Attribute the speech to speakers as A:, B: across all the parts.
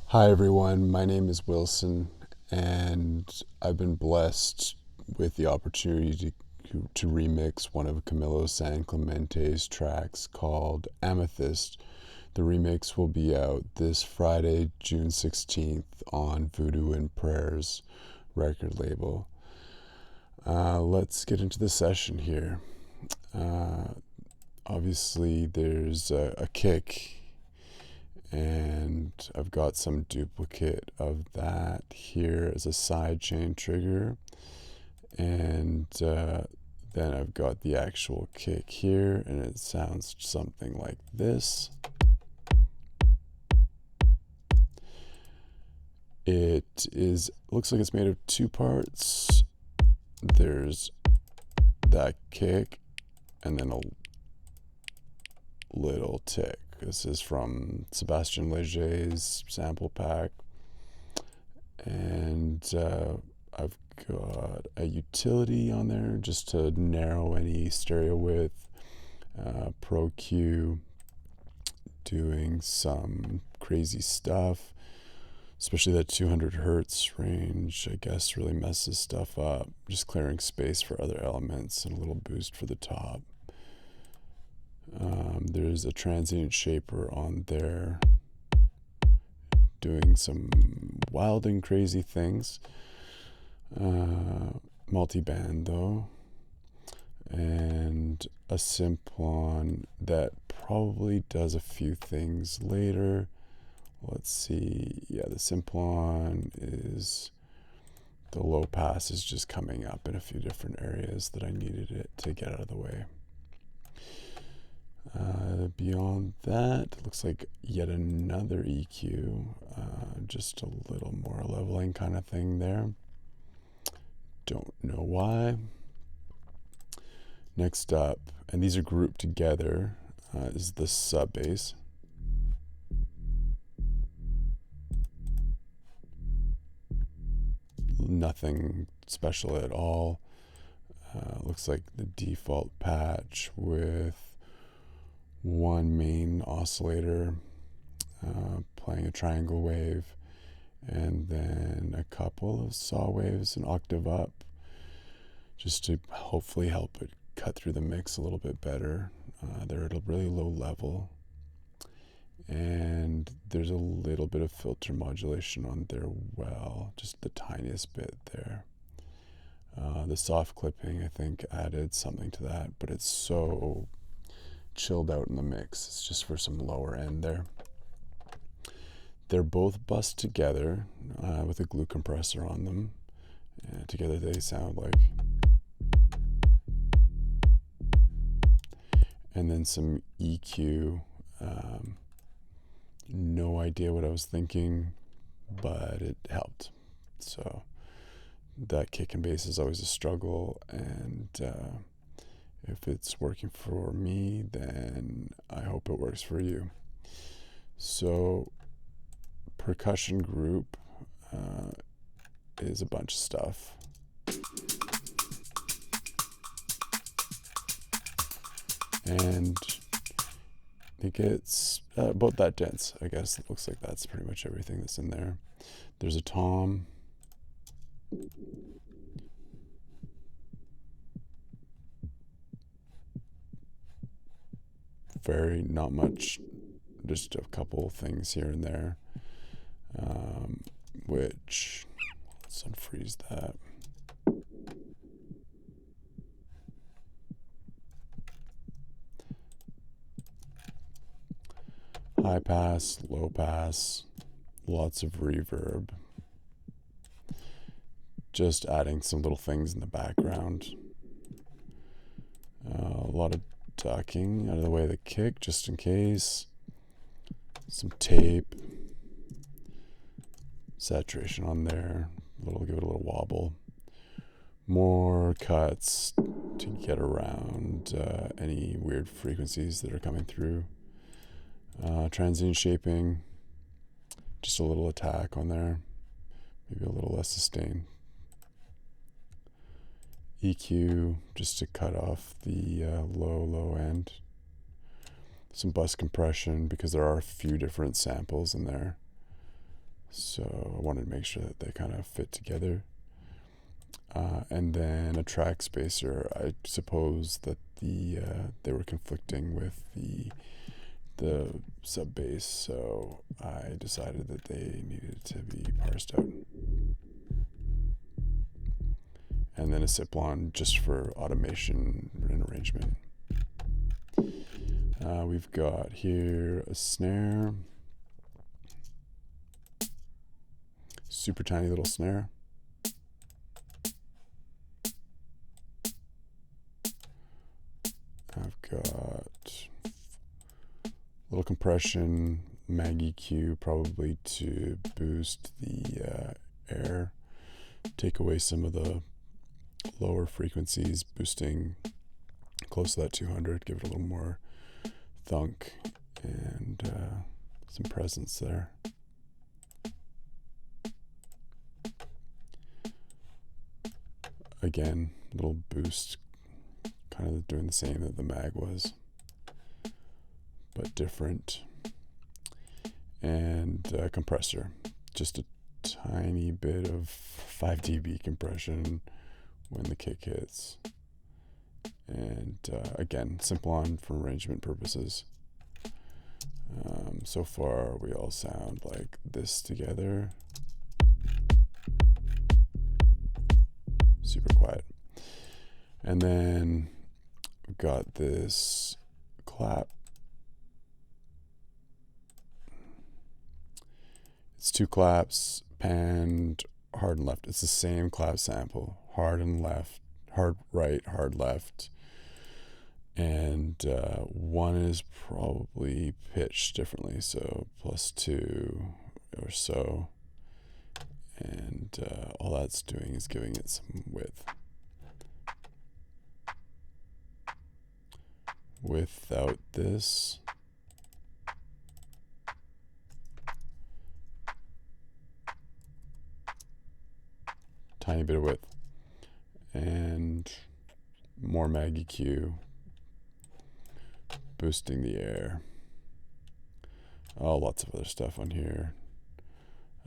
A: Hi everyone, my name is Wilson, and I've been blessed with the opportunity to remix one of Kamilo Sanclemente's tracks called Amethyst. The remix will be out this Friday, June 16th on Voodoo Prayers record label. Let's get into the session here. Obviously, there's a kick, and I've got some duplicate of that here as a sidechain trigger, and then I've got the actual kick here, and it sounds something like this. It looks like it's made of two parts. There's that kick and then a little tick. This is from Sébastien Léger's sample pack, and I've got a utility on there just to narrow any stereo width. Pro Q doing some crazy stuff, especially that 200 hertz range, I guess, really messes stuff up, just clearing space for other elements and a little boost for the top. There's a transient shaper on there doing some wild and crazy things. Multi-band though, and a Simplon that probably does a few things later. Let's see. Yeah, the Simplon is, the low pass is just coming up in a few different areas that I needed it to get out of the way. Beyond that, looks like yet another EQ, just a little more leveling kind of thing there. Don't know why. Next up, and these are grouped together, is the sub bass. Nothing special at all. Looks like the default patch with one main oscillator playing a triangle wave, and then a couple of saw waves an octave up, just to hopefully help it cut through the mix a little bit better. They're at a really low level, and there's a little bit of filter modulation on there, well, just the tiniest bit there. The soft clipping, I think, added something to that, but it's so chilled out in the mix. It's just for some lower end there. They're both bussed together with a glue compressor on them. Together they sound like. And then some EQ. No idea what I was thinking, but it helped. So that kick and bass is always a struggle, and if it's working for me, then I hope it works for you. So percussion group is a bunch of stuff. And it gets about that dense, I guess. It looks like that's pretty much everything that's in there. There's a tom. Very not much, just a couple things here and there, which, let's unfreeze that. High pass, low pass, lots of reverb. Just adding some little things in the background. A lot of ducking out of the way of the kick, just in case. Some tape. Saturation on there. Give it a little wobble. More cuts to get around any weird frequencies that are coming through. Transient shaping. Just a little attack on there. Maybe a little less sustain. EQ, just to cut off the low end. Some bus compression, because there are a few different samples in there. So I wanted to make sure that they kind of fit together. And then a track spacer. I suppose that they were conflicting with the sub bass, so I decided that they needed to be parsed out. And then a Siplon just for automation and arrangement. We've got here a snare, super tiny little snare. I've got a little compression, mag EQ, probably to boost the air, take away some of the lower frequencies, boosting close to that 200, give it a little more thunk and some presence there. Again, little boost, kind of doing the same that the mag was, but different. And compressor, just a tiny bit of 5 dB compression when the kick hits. And again, Simplon for arrangement purposes. So far, we all sound like this together. Super quiet. And then we've got this clap. It's 2 claps, panned hard and left. It's the same clap sample, hard and left, hard right, hard left. And one is probably pitched differently, so +2 or so. And all that's doing is giving it some width. Without this, tiny bit of width. And more mag EQ, boosting the air. Oh, lots of other stuff on here.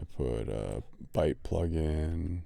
A: I put a Byte plugin,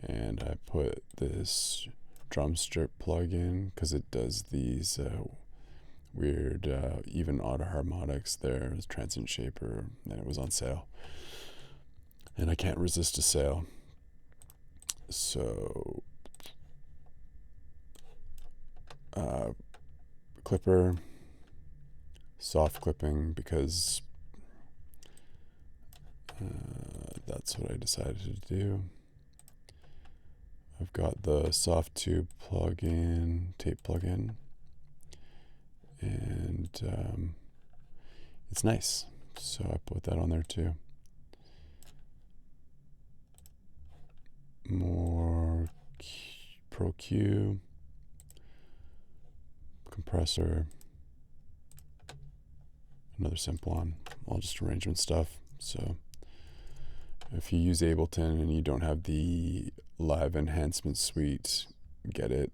A: and I put this drum strip plugin because it does these weird even auto harmonics. There is Transient Shaper, and it was on sale, and I can't resist a sale. So clipper, soft clipping, because that's what I decided to do. I've got the soft tube plugin, tape plugin, and it's nice, so I put that on there too. More Pro Q, compressor, another Simplon, all just arrangement stuff. So if you use Ableton and you don't have the live enhancement suite, get it.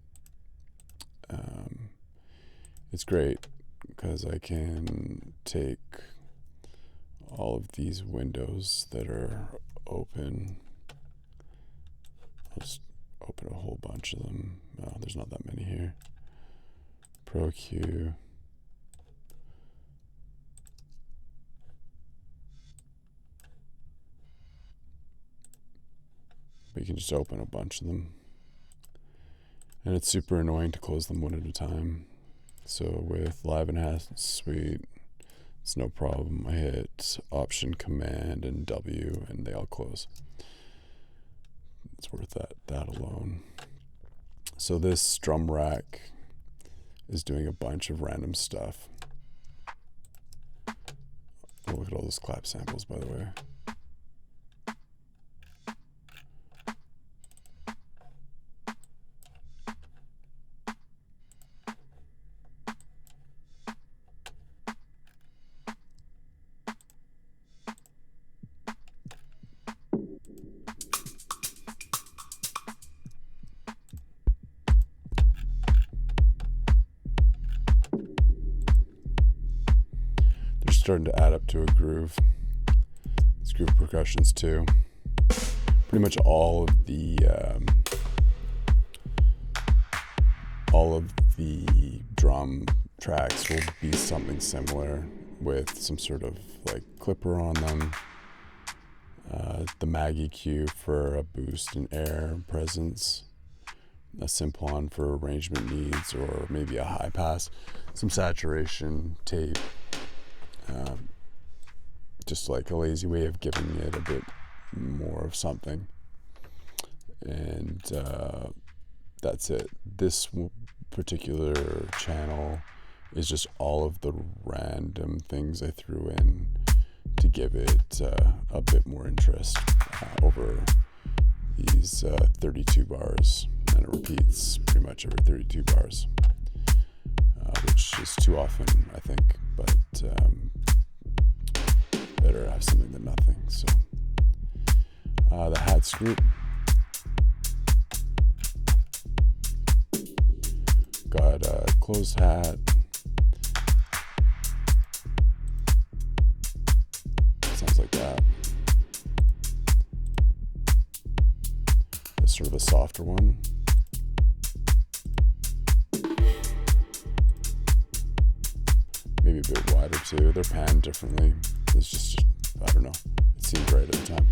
A: It's great because I can take all of these windows that are open. I'll just open a whole bunch of them. Oh, there's not that many here. Pro Q. But you can just open a bunch of them. And it's super annoying to close them one at a time. So with Live Enhancement Suite, it's no problem. I hit Option, Command, and W, and they all close. It's worth that alone. So this drum rack is doing a bunch of random stuff. Oh, look at all those clap samples, by the way. Starting to add up to a groove. These groove percussions too. Pretty much all of the drum tracks will be something similar with some sort of like clipper on them. The mag EQ for a boost in air presence, a simplon for arrangement needs, or maybe a high pass, some saturation tape, just like a lazy way of giving it a bit more of something. And that's it. This particular channel is just all of the random things I threw in to give it a bit more interest over these 32 bars, and it repeats pretty much every 32 bars, which is too often, I think, but better have something than nothing. So the hats group, got a closed hat, sounds like that. That's sort of a softer one. Maybe a bit wider too. They're panned differently. It's just, I don't know, it seemed right at the time.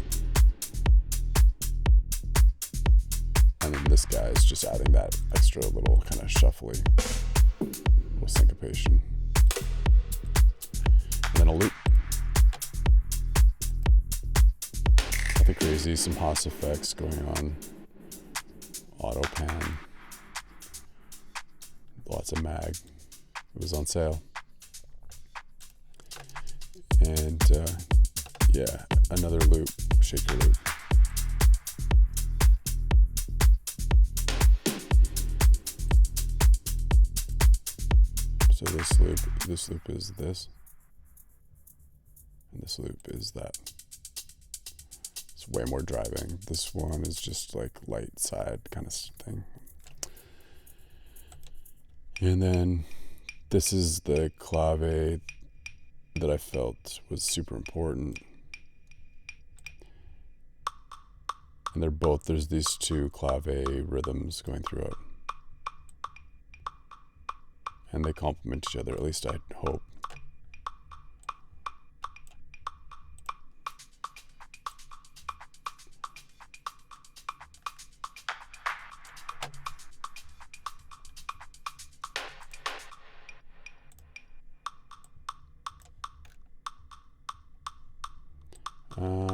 A: And then this guy is just adding that extra little kind of shuffly little syncopation. And then a loop. Nothing crazy, some Haas effects going on. Auto pan. Lots of mag. It was on sale. And yeah, another loop, shaker loop. So this loop is this, and this loop is that. It's way more driving. This one is just like light side kind of thing. And then this is the clave that I felt was super important. And there's these two clave rhythms going through it. And they complement each other, at least I hope.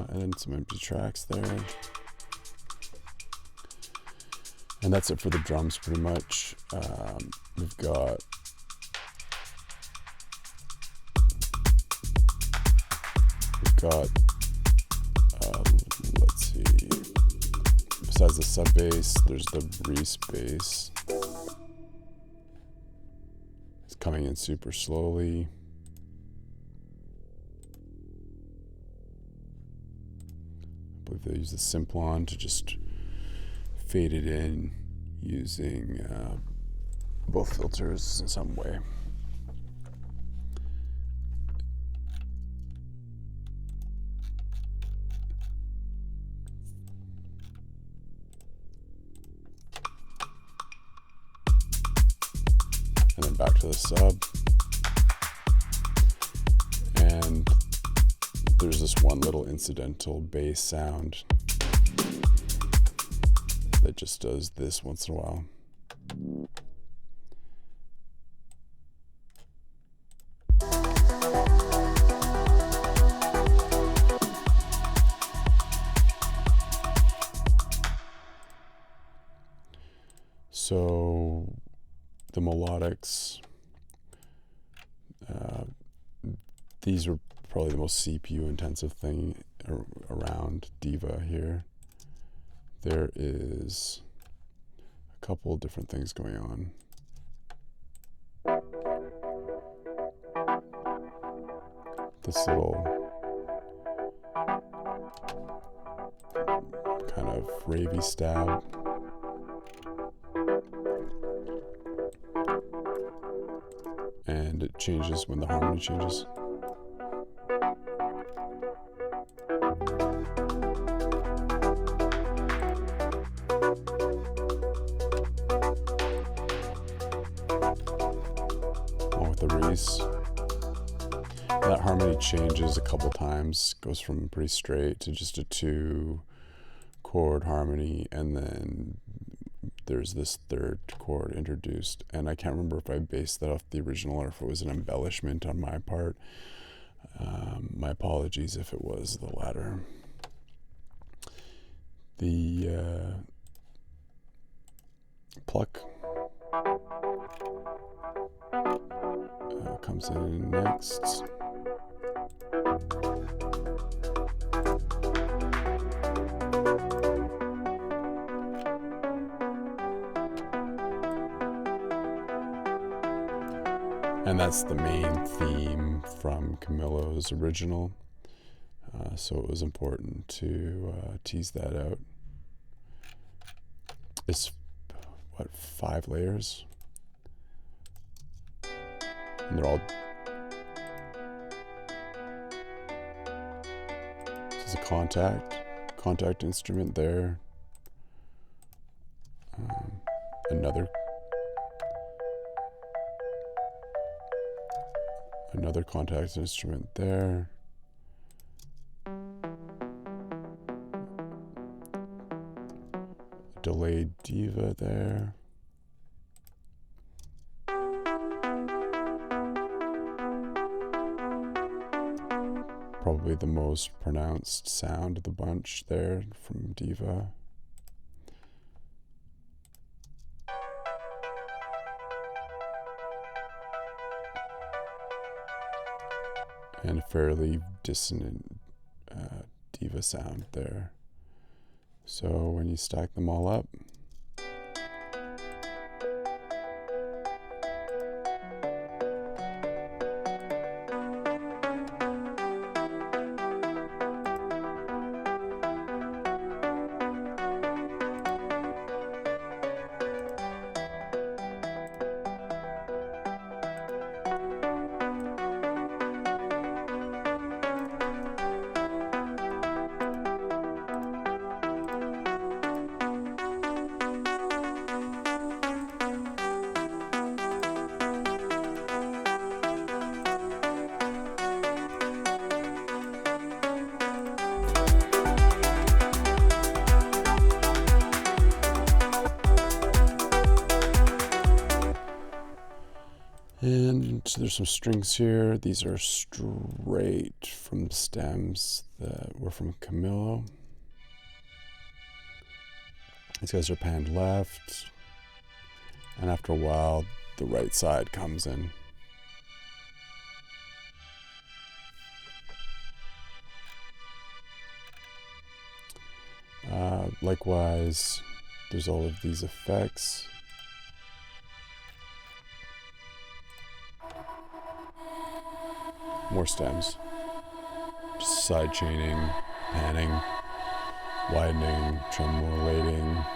A: And then some empty tracks there. And that's it for the drums pretty much. We've got let's see, besides the sub bass, there's the Reese bass. It's coming in super slowly. I believe they use the simplon to just fade it in using both filters in some way. And then back to the sub. And there's this one little incidental bass sound that just does this once in a while. So the melodics, these are probably the most CPU intensive thing around Diva here. There is a couple different things going on. This little kind of ravey stab. And it changes when the harmony changes. with the Reese. That harmony changes a couple times, goes from pretty straight to just a 2-chord harmony, and then there's this third chord introduced, and I can't remember if I based that off the original or if it was an embellishment on my part. My apologies if it was the latter. The pluck comes in next. And that's the main theme from Kamilo's original. So it was important to tease that out. It's, 5 layers? And they're all... This is a contact instrument there. Another contact instrument there. Delayed diva there. Probably the most pronounced sound of the bunch there from diva. And a fairly dissonant diva sound there. So when you stack them all up, and there's some strings here. These are straight from stems that were from Kamilo. These guys are panned left, and after a while, the right side comes in. Likewise, there's all of these effects. More stems. Just side chaining, panning, widening, tremolating.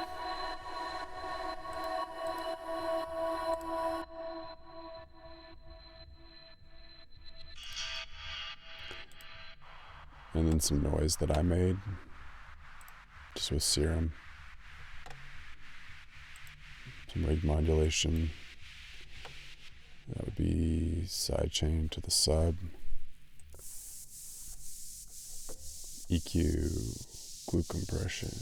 A: And then some noise that I made, just with serum. Some rig modulation. That would be sidechain to the sub. EQ, glue compression,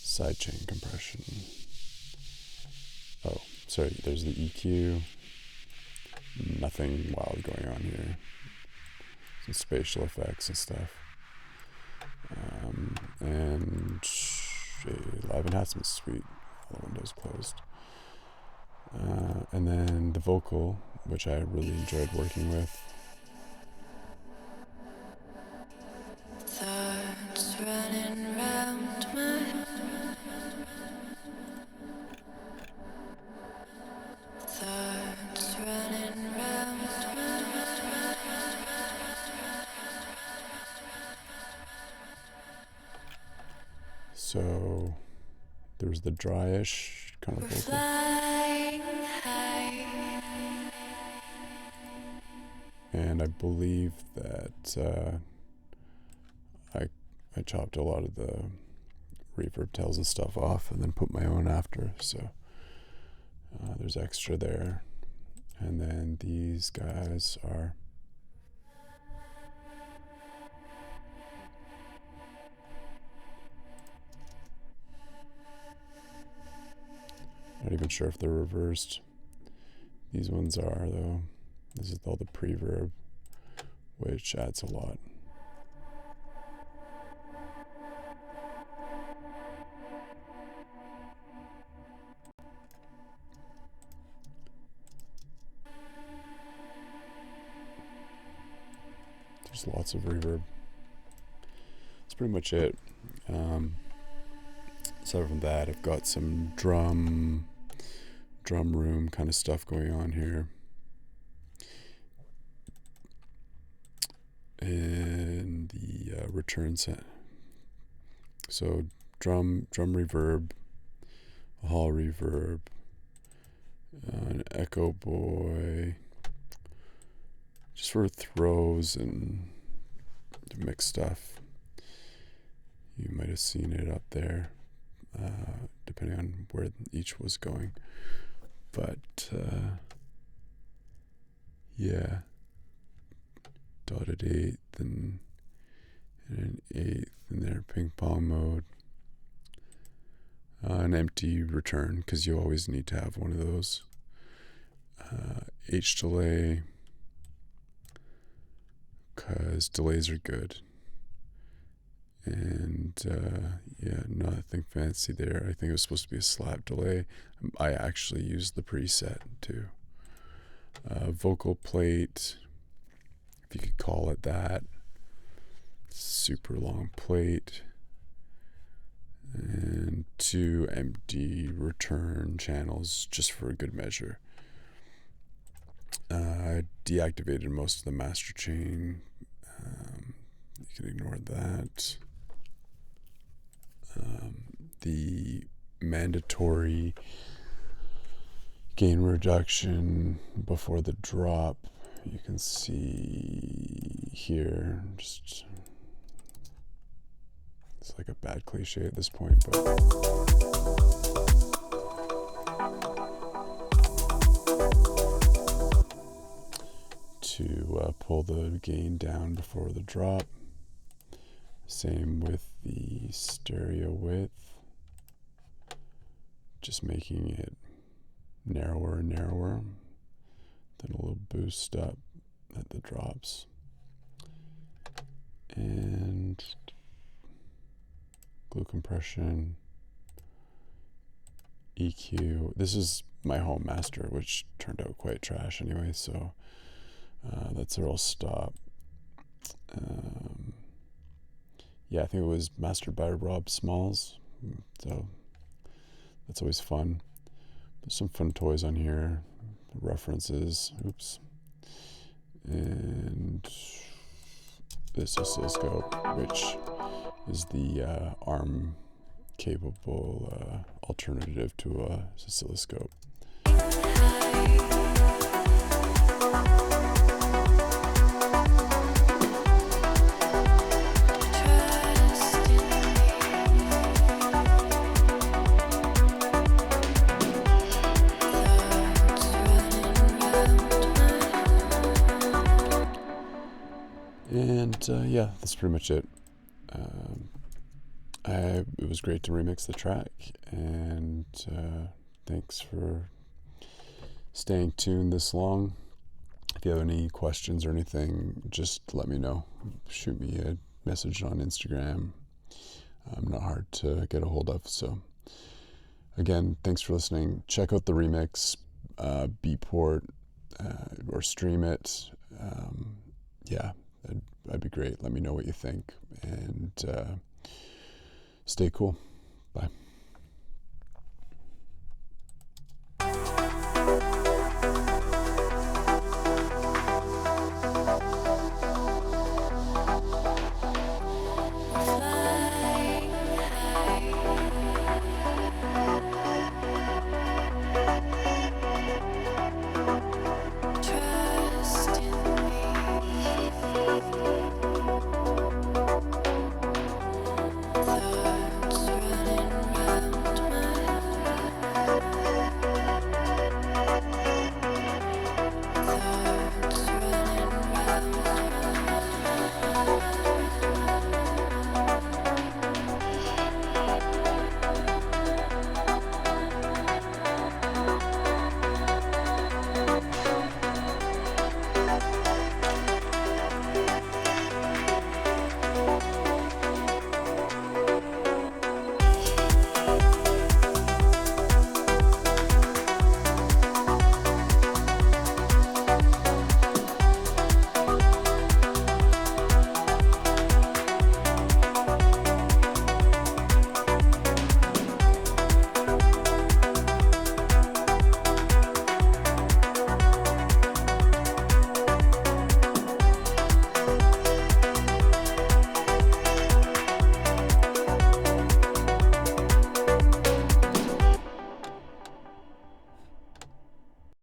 A: sidechain compression. Oh, sorry, there's the EQ. Nothing wild going on here. Some spatial effects and stuff. And a live enhancement suite, all the windows closed. And then the vocal, which I really enjoyed working with.
B: Thoughts running round my thoughts running round my
A: So there's the dryish kind of vocal.
B: flying high.
A: And I believe that I chopped a lot of the reverb tails and stuff off and then put my own after, so there's extra there. And then these guys are not even sure if they're reversed. These ones are, though. This is all the preverb, which adds a lot. There's lots of reverb. That's pretty much it. Aside from that, I've got some drum room kind of stuff going on here. And the return set. So drum reverb, a hall reverb, an echo boy, just for throws and to mix stuff. You might have seen it up there, depending on where each was going. But yeah, dotted eighth and an eighth in there, ping pong mode. An empty return, because you always need to have one of those. H delay, because delays are good. And yeah, nothing fancy there. I think it was supposed to be a slap delay. I actually used the preset too. Vocal plate, if you could call it that. Super long plate. And 2 empty return channels just for a good measure. I deactivated most of the master chain. You can ignore that. The mandatory gain reduction before the drop, you can see here, just it's like a bad cliche at this point, but to pull the gain down before the drop. Same with the stereo width, just making it narrower and narrower, then a little boost up at the drops. And glue compression, EQ. This is my home master, which turned out quite trash anyway, so that's where I'll stop. Yeah, I think it was mastered by Rob Smalls, so that's always fun. There's some fun toys on here, references, and this oscilloscope, which is the ARM capable alternative to a oscilloscope. And yeah, that's pretty much it. It was great to remix the track, and thanks for staying tuned this long. If you have any questions or anything, just let me know. Shoot me a message on Instagram. I'm not hard to get a hold of. So again, thanks for listening. Check out the remix, Beatport, or stream it. Yeah, that'd be great. Let me know what you think, and stay cool. Bye.